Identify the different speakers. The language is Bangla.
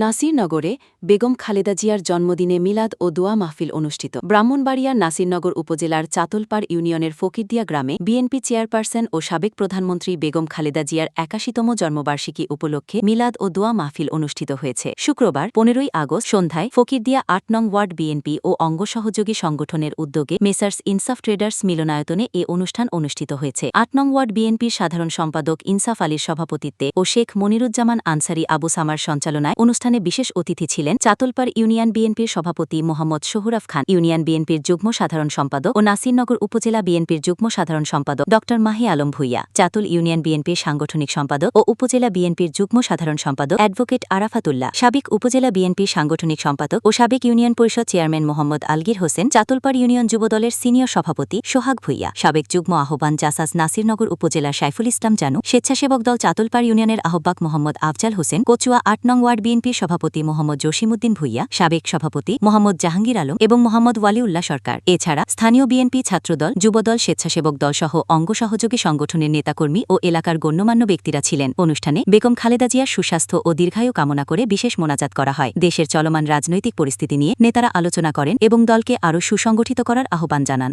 Speaker 1: নাসিরনগরে বেগম খালেদা জিয়ার জন্মদিনে মিলাদ ও দোয়া মাহফিল অনুষ্ঠিত। ব্রাহ্মণবাড়িয়ার নাসিরনগর উপজেলার চাতলপাড় ইউনিয়নের ফকিরদিয়া গ্রামে বিএনপি চেয়ারপারসন ও সাবেক প্রধানমন্ত্রী বেগম খালেদা জিয়ার ৮১তম জন্মবার্ষিকী উপলক্ষে মিলাদ ও দোয়া মাহফিল অনুষ্ঠিত হয়েছে। শুক্রবার ১৫ই আগস্ট সন্ধ্যায় ফকিরদিয়া ৮ নং ওয়ার্ড বিএনপি ও অঙ্গ সহযোগী সংগঠনের উদ্যোগে মেসার্স ইনসাফ ট্রেডার্স মিলনায়তনে এ অনুষ্ঠান অনুষ্ঠিত হয়েছে। ৮ নং ওয়ার্ড বিএনপির সাধারণ সম্পাদক ইনসাফ আলীর সভাপতিত্বে ও শেখ মনিরুজ্জামান আনসারী আবু সামার সঞ্চালনায় অনুষ্ঠানে বিশেষ অতিথি ছিলেন চাতলপাড় ইউনিয়ন বিএনপির সভাপতি মোহাম্মদ সোহরাব খান, ইউনিয়ন বিএনপির যুগ্ম সাধারণ সম্পাদক ও নাসিরনগর উপজেলা বিএনপির যুগ্ম সাধারণ সম্পাদক ড মাহি আলম ভূঁইয়া, চাতুল ইউনিয়ন বিএনপির সাংগঠনিক সম্পাদক ও উপজেলা বিএনপির যুগ্ম সাধারণ সম্পাদক অ্যাডভোকেট আরাফাতুল্লাহ, সাবেক উপজেলা বিএনপির সাংগঠনিক সম্পাদক ও সাবেক ইউনিয়ন পরিষদ চেয়ারম্যান মোহাম্মদ আলগীর হোসেন, চাতলপাড় ইউনিয়ন যুবদলের সিনিয়র সভাপতি সোহাগ ভূঁইয়া, সাবেক যুগ্ম আহ্বান জাসাস নাসিরনগর উপজেলার সাইফুল ইসলাম জানু, স্বেচ্ছাসেবক দল চাতলপাড় ইউনিয়নের আহ্বায়ক মোহাম্মদ আফজাল হোসেন, কচুয়া ৮ নং ওয়ার্ড বিএনপির সভাপতি মোহাম্মদ জসিমউদ্দিন ভূঁইয়া, সাবেক সভাপতি মোহাম্মদ জাহাঙ্গীর আলম এবং মোহাম্মদ ওয়ালিউল্লাহ সরকার। এছাড়া স্থানীয় বিএনপি, ছাত্রদল, যুবদল, স্বেচ্ছাসেবক দল সহ অঙ্গ সহযোগী সংগঠনের নেতাকর্মী ও এলাকার গণ্যমান্য ব্যক্তিরা ছিলেন। অনুষ্ঠানে বেগম খালেদা জিয়ার সুস্বাস্থ্য ও দীর্ঘায়ু কামনা করে বিশেষ মোনাজাত করা হয়। দেশের চলমান রাজনৈতিক পরিস্থিতি নিয়ে নেতারা আলোচনা করেন এবং দলকে আরও সুসংগঠিত করার আহ্বান জানান।